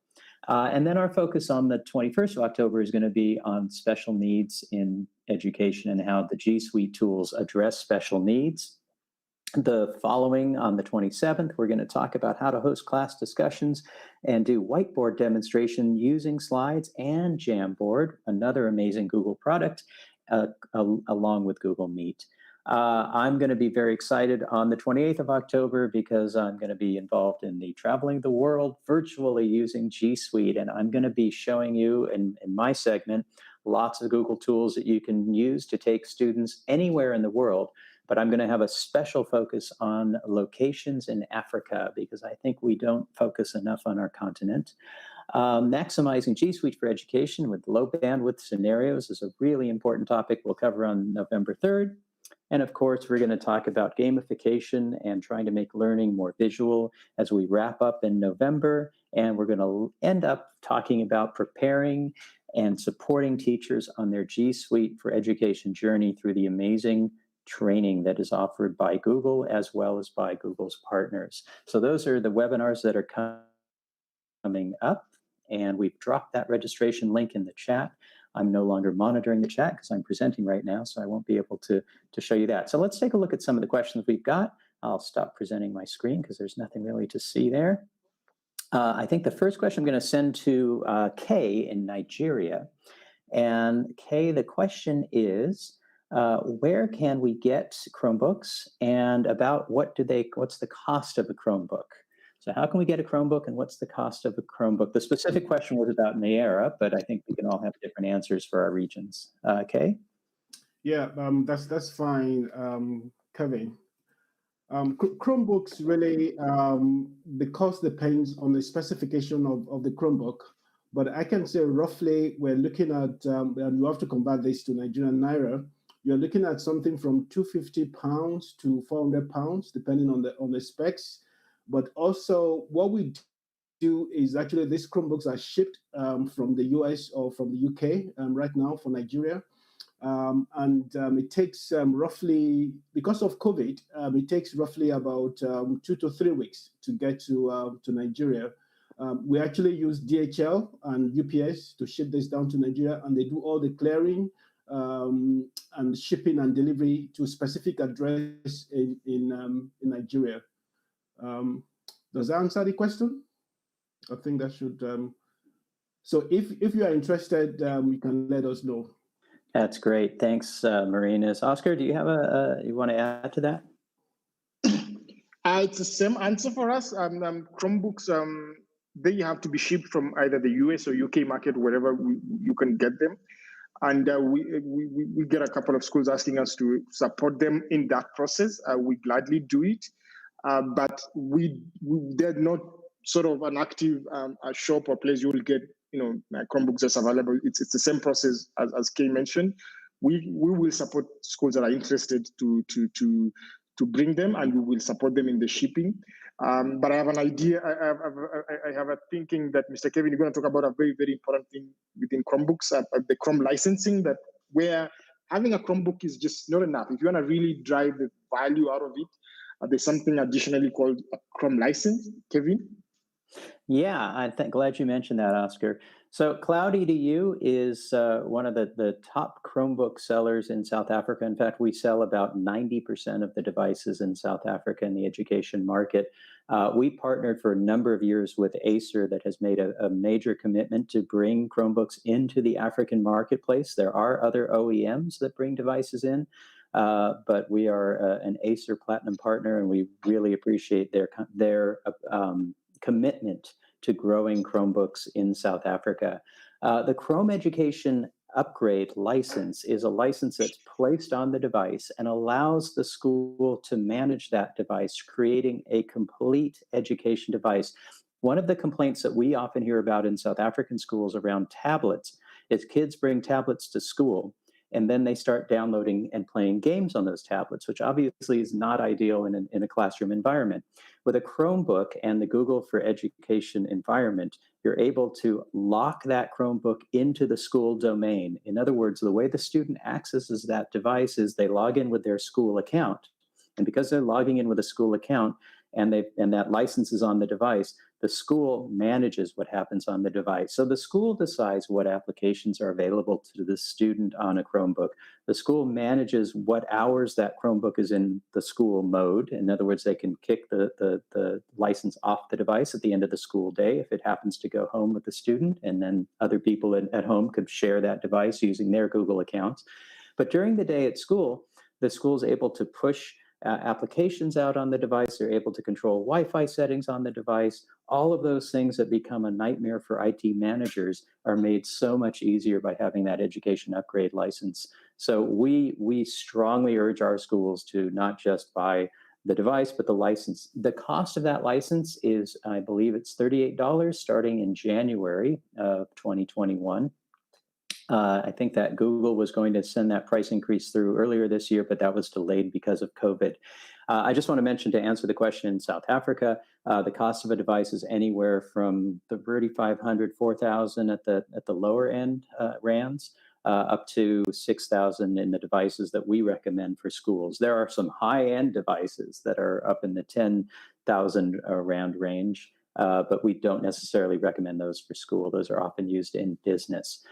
D: And then our focus on the 21st of October is going to be on special needs in education and how the GSuite tools address special needs. The following, on the 27th, we're going to talk about how to host class discussions and do whiteboard demonstration using Slides and Jamboard, another amazing Google product, along with Google Meet. I'm going to be very excited on the 28th of October because I'm going to be involved in the Traveling the World virtually using GSuite, and I'm going to be showing you in my segment lots of Google tools that you can use to take students anywhere in the world. But I'm going to have a special focus on locations in Africa because I think we don't focus enough on our continent. Maximizing GSuite for education with low bandwidth scenarios is a really important topic we'll cover on November 3rd. And of course, we're going to talk about gamification and trying to make learning more visual as we wrap up in November. And we're going to end up talking about preparing and supporting teachers on their G Suite for education journey through the amazing training that is offered by Google as well as by Google's partners. So those are the webinars that are coming up. And we've dropped that registration link in the chat. I'm no longer monitoring the chat because I'm presenting right now, so I won't be able to show you that. So let's take a look at some of the questions we've got. I'll stop presenting my screen because there's nothing really to see there. I think the first question I'm going to send to Kay in Nigeria. And Kay, the question is, where can we get Chromebooks, and about what's the cost of a Chromebook? So how can we get a Chromebook, and what's the cost of a Chromebook? The specific question was about Nigeria, but I think we can all have different answers for our regions. Kay?
B: Yeah, that's fine, Kevin. Chromebooks really, the cost depends on the specification of the Chromebook, but I can say roughly we're looking at, and you have to convert this to Nigerian Naira, you're looking at something from £250 to £400, depending on the specs. But also what we do is actually these Chromebooks are shipped from the US or from the UK right now for Nigeria. It takes roughly, because of COVID, it takes roughly about 2 to 3 weeks to get to Nigeria. We actually use DHL and UPS to ship this down to Nigeria, and they do all the clearing and shipping and delivery to a specific address in Nigeria. Does that answer the question? I think that should. So if you are interested, you can let us know.
D: That's great. Thanks, Marinas. Oscar, do you have you want to add to that?
A: It's the same answer for us. Chromebooks, they have to be shipped from either the US or UK market, wherever you can get them. And we get a couple of schools asking us to support them in that process. We gladly do it. But they're not sort of an active a shop or place you will get, Chromebooks that's available. It's the same process as Kay mentioned. We will support schools that are interested to bring them, and we will support them in the shipping. But I have an idea. I have a thinking that Mr. Kevin, you're going to talk about a very, very important thing within Chromebooks, the Chrome licensing, that where having a Chromebook is just not enough. If you want to really drive the value out of it, there's something additionally called a Chrome license. Kevin?
D: Yeah, I'm glad you mentioned that, Oscar. So Cloud EDU is one of the top Chromebook sellers in South Africa. In fact, we sell about 90% of the devices in South Africa in the education market. We partnered for a number of years with Acer that has made a major commitment to bring Chromebooks into the African marketplace. There are other OEMs that bring devices in, but we are an Acer Platinum partner, and we really appreciate their commitment to growing Chromebooks in South Africa. The Chrome Education Upgrade license is a license that's placed on the device and allows the school to manage that device, creating a complete education device. One of the complaints that we often hear about in South African schools around tablets is kids bring tablets to school, and then they start downloading and playing games on those tablets, which obviously is not ideal in a classroom environment. With a Chromebook and the Google for Education environment, you're able to lock that Chromebook into the school domain. In other words, the way the student accesses that device is they log in with their school account. And because they're logging in with a school account and that license is on the device, the school manages what happens on the device. So the school decides what applications are available to the student on a Chromebook. The school manages what hours that Chromebook is in the school mode. In other words, they can kick the license off the device at the end of the school day if it happens to go home with the student, and then other people at home could share that device using their Google accounts. But during the day at school, the school is able to push applications out on the device. They're able to control Wi-Fi settings on the device. All of those things that become a nightmare for IT managers are made so much easier by having that education upgrade license. So we strongly urge our schools to not just buy the device, but the license. The cost of that license is, I believe it's $38 starting in January of 2021. I think that Google was going to send that price increase through earlier this year, but that was delayed because of COVID. I just want to mention, to answer the question, in South Africa, the cost of a device is anywhere from the 3,500, 4,000 at the lower end rands, up to 6,000 in the devices that we recommend for schools. There are some high-end devices that are up in the 10,000 rand range, but we don't necessarily recommend those for school. Those are often used in business.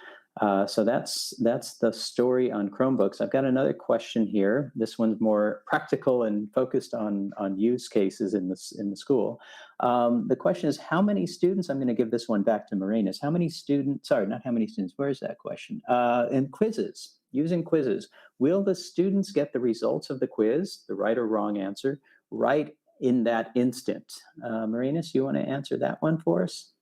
D: So that's the story on Chromebooks. I've got another question here. This one's more practical and focused on use cases in the school. The question is, how many students? I'm going to give this one back to Marinas. How many students? Sorry, not how many students. Where's that question? In quizzes, using quizzes, will the students get the results of the quiz, the right or wrong answer, right in that instant? Marinas, you want to answer that one for us?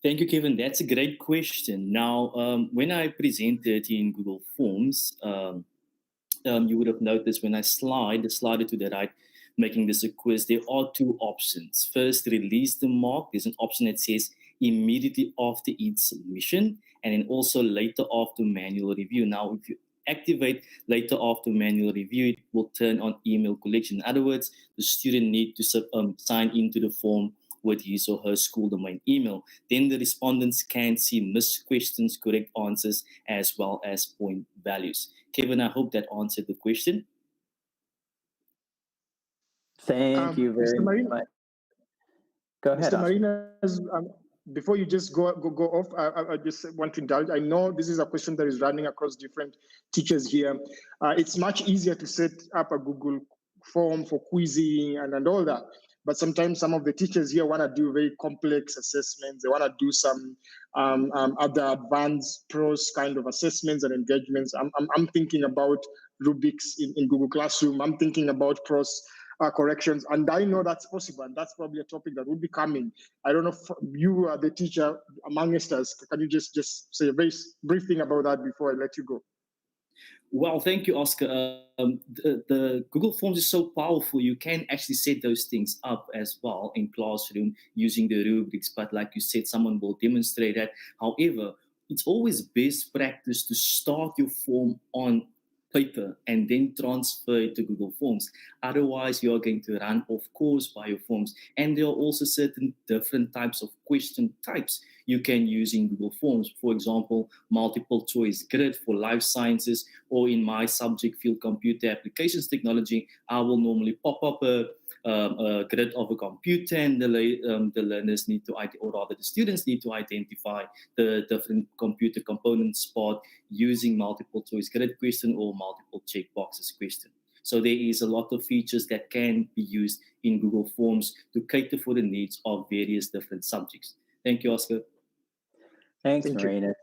C: Thank you, Kevin. That's a great question. Now, when I presented in Google Forms, you would have noticed when I slide it to the right, making this a quiz, there are two options. First, release the mark. There's an option that says immediately after each submission, and then also later after manual review. Now, if you activate later after manual review, it will turn on email collection. In other words, the student need to sign into the form with his or her school domain email. Then the respondents can see missed questions, correct answers, as well as point values. Kevin, I hope that answered the question.
D: Thank you very much. Go ahead,
A: Mr. Marinas, before you just go off, I just want to indulge. I know this is a question that is running across different teachers here. It's much easier to set up a Google form for quizzing and all that. but sometimes some of the teachers here want to do very complex assessments. They want to do some other advanced pros kind of assessments and engagements. I'm thinking about rubrics in Google Classroom. I'm thinking about pros corrections, and I know that's possible, and that's probably a topic that will be coming. I don't know if you are the teacher amongst us. Can you just say a very brief thing about that before I let you go?
C: Well, thank you, Oscar. The Google Forms is so powerful. You can actually set those things up as well in Classroom using the rubrics. But like you said, someone will demonstrate that. However, it's always best practice to start your form on paper and then transfer it to Google Forms. Otherwise, you are going to run off course by your forms. And there are also certain different types of question types you can use in Google Forms. For example, multiple choice grid for life sciences, or in my subject field, computer applications technology, I will normally pop up a grid of a computer, and the learners need to, or rather the students need to identify the different computer components part using multiple choice grid question or multiple checkboxes question. So there is a lot of features that can be used in Google Forms to cater for the needs of various different subjects. Thank you, Oscar.
D: Thanks, Marina.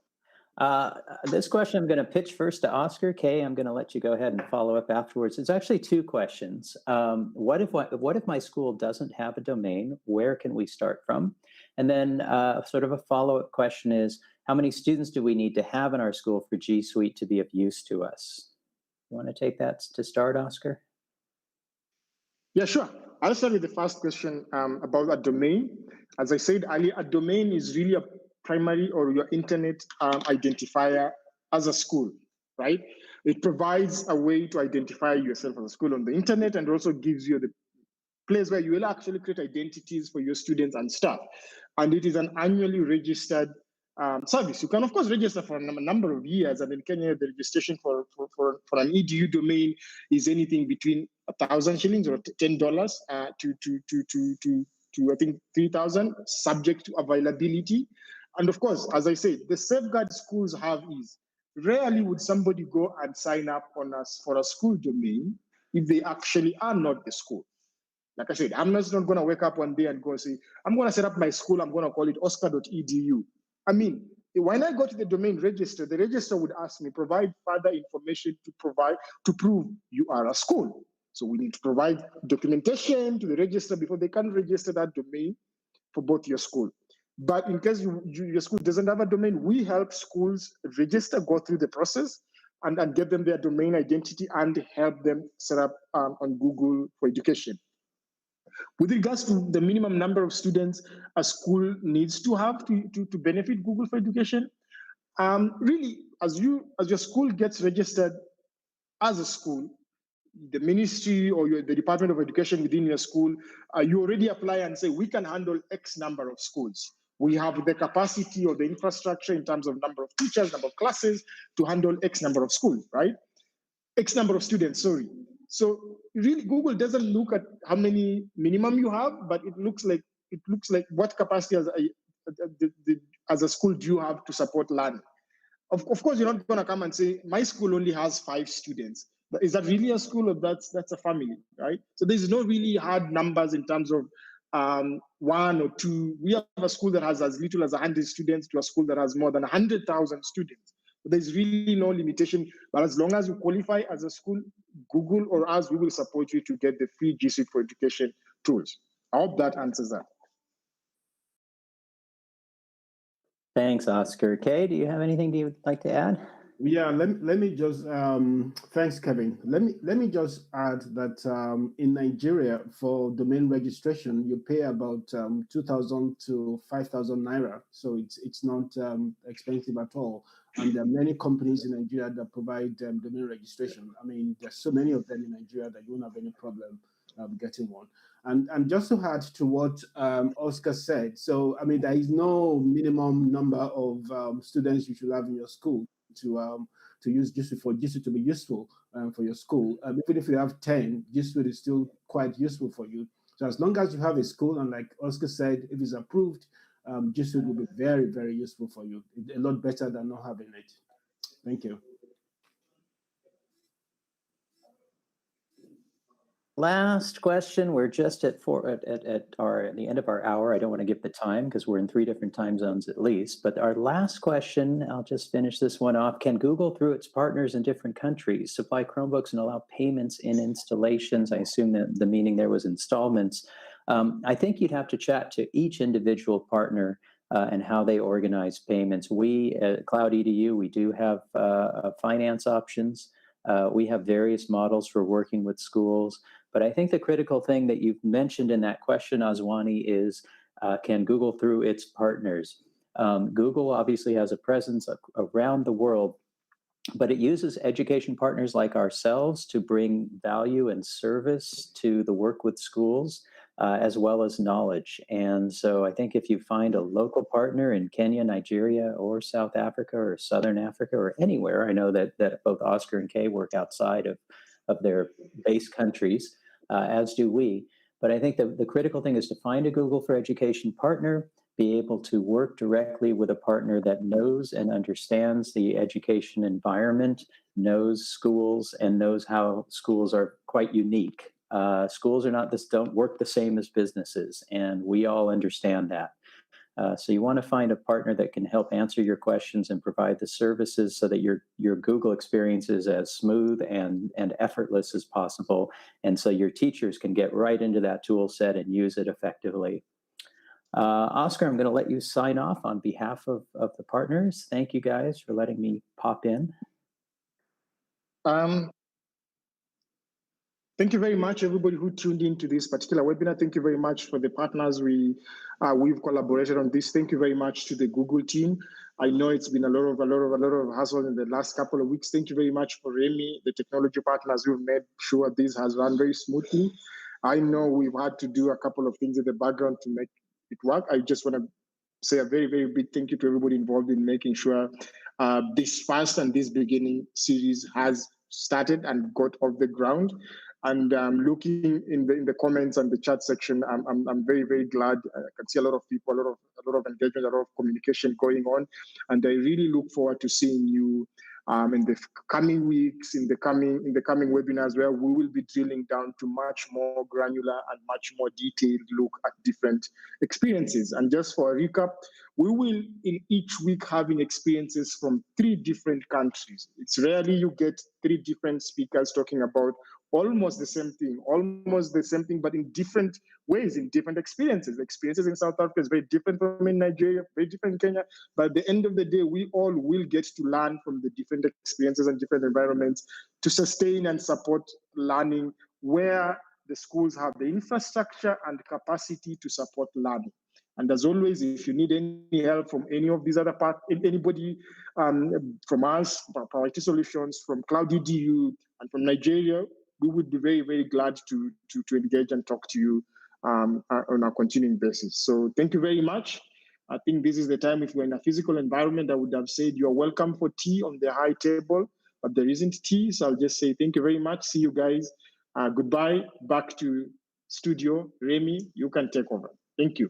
D: This question I'm going to pitch first to Oscar. Kay, I'm going to let you go ahead and follow up afterwards. It's actually two questions. What if my school doesn't have a domain? Where can we start from? And then sort of a follow-up question is, how many students do we need to have in our school for GSuite to be of use to us? You want to take that to start, Oscar?
A: Yeah, sure. I'll start with the first question about a domain. As I said earlier, a domain is really a primary or your internet identifier as a school, right? It provides a way to identify yourself as a school on the internet, and also gives you the place where you will actually create identities for your students and staff. And it is an annually registered service. You can, of course, register for a number of years. And in Kenya, the registration for an EDU domain is anything between 1,000 shillings or $10 to I think 3,000, subject to availability. And of course, as I said, the safeguard schools have is rarely would somebody go and sign up on us for a school domain if they actually are not the school. Like I said, I'm not going to wake up one day and go and say, I'm going to set up my school, I'm going to call it oscar.edu. I mean, when I go to the domain register, the register would ask me, provide further information to prove you are a school. So we need to provide documentation to the register before they can register that domain for both your school. But in case your school doesn't have a domain, we help schools register, go through the process, and get them their domain identity and help them set up on Google for education. With regards to the minimum number of students a school needs to have to benefit Google for education, really, as your school gets registered as a school, the ministry or the Department of Education within your school, you already apply and say, we can handle X number of schools. We have the capacity or the infrastructure in terms of number of teachers, number of classes to handle X number of schools, right? X number of students, sorry. So really, Google doesn't look at how many minimum you have, but it looks like what capacity as a school do you have to support learning. Of course, you're not going to come and say, my school only has 5 students. But is that really a school, or that's a family, right? So there's no really hard numbers in terms of 1 or 2. We have a school that has as little as 100 students to a school that has more than 100,000 students. There's really no limitation. But as long as you qualify as a school, Google or us, we will support you to get the free GSuite for education tools. I hope that answers that.
D: Thanks, Oscar. Kay, do you have anything you would like to add?
B: Yeah, let me just thanks, Kevin. Let me just add that in Nigeria, for domain registration, you pay about 2,000 to 5,000 naira, so it's not expensive at all. And there are many companies in Nigeria that provide domain registration. I mean, there's so many of them in Nigeria that you won't have any problem getting one. And just to add to what Oscar said, so I mean, there is no minimum number of students you should have in your school to use GSuite for GSuite to be useful for your school. Even if you have 10, GSuite is still quite useful for you. So as long as you have a school, and like Oscar said, if it's approved, GSuite will be very, very useful for you. A lot better than not having it. Thank you.
D: Last question. We're just at the end of our hour. I don't want to give the time because we're in 3 different time zones at least. But our last question, I'll just finish this one off. Can Google, through its partners in different countries, supply Chromebooks and allow payments in installations? I assume that the meaning there was installments. I think you'd have to chat to each individual partner and how they organize payments. We at Cloud EDU, we do have finance options. We have various models for working with schools. But I think the critical thing that you've mentioned in that question, Aswani, is can Google, through its partners? Google obviously has a presence around the world, but it uses education partners like ourselves to bring value and service to the work with schools, as well as knowledge. And so I think if you find a local partner in Kenya, Nigeria, or South Africa, or Southern Africa, or anywhere, I know that both Oscar and Kay work outside of their base countries, as do we. But I think the critical thing is to find a Google for Education partner, be able to work directly with a partner that knows and understands the education environment, knows schools, and knows how schools are quite unique. Schools don't work the same as businesses, and we all understand that. So you want to find a partner that can help answer your questions and provide the services so that your Google experience is as smooth and effortless as possible. And so your teachers can get right into that tool set and use it effectively. Oscar, I'm going to let you sign off on behalf of the partners. Thank you guys for letting me pop in.
A: Thank you very much, everybody who tuned into this particular webinar. Thank you very much for the partners we've collaborated on this. Thank you very much to the Google team. I know it's been a lot of hassle in the last couple of weeks. Thank you very much for Remy, the technology partners who've made sure this has run very smoothly. I know we've had to do a couple of things in the background to make it work. I just want to say a very, very big thank you to everybody involved in making sure this first and this beginning series has started and got off the ground. And looking in the comments and the chat section, I'm very, very glad. I can see a lot of people, a lot of engagement, a lot of communication going on, and I really look forward to seeing you in the coming weeks, in the coming webinars, where we will be drilling down to much more granular and much more detailed look at different experiences. And just for a recap, we will in each week having experiences from 3 different countries. It's rarely you get 3 different speakers talking about almost the same thing, but in different ways, in different experiences. Experiences in South Africa is very different from in Nigeria, very different in Kenya. But at the end of the day, we all will get to learn from the different experiences and different environments to sustain and support learning where the schools have the infrastructure and capacity to support learning. And as always, if you need any help from any of these other parts, anybody from us, from IT Solutions, from Cloud EDU, and from Nigeria, we would be very, very glad to engage and talk to you on a continuing basis. So thank you very much. I think this is the time. If we're in a physical environment, I would have said you're welcome for tea on the high table, but there isn't tea. So I'll just say thank you very much. See you guys. Goodbye. Back to studio. Remy, you can take over. Thank you.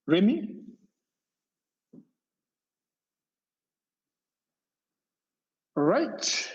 A: Remy? All right.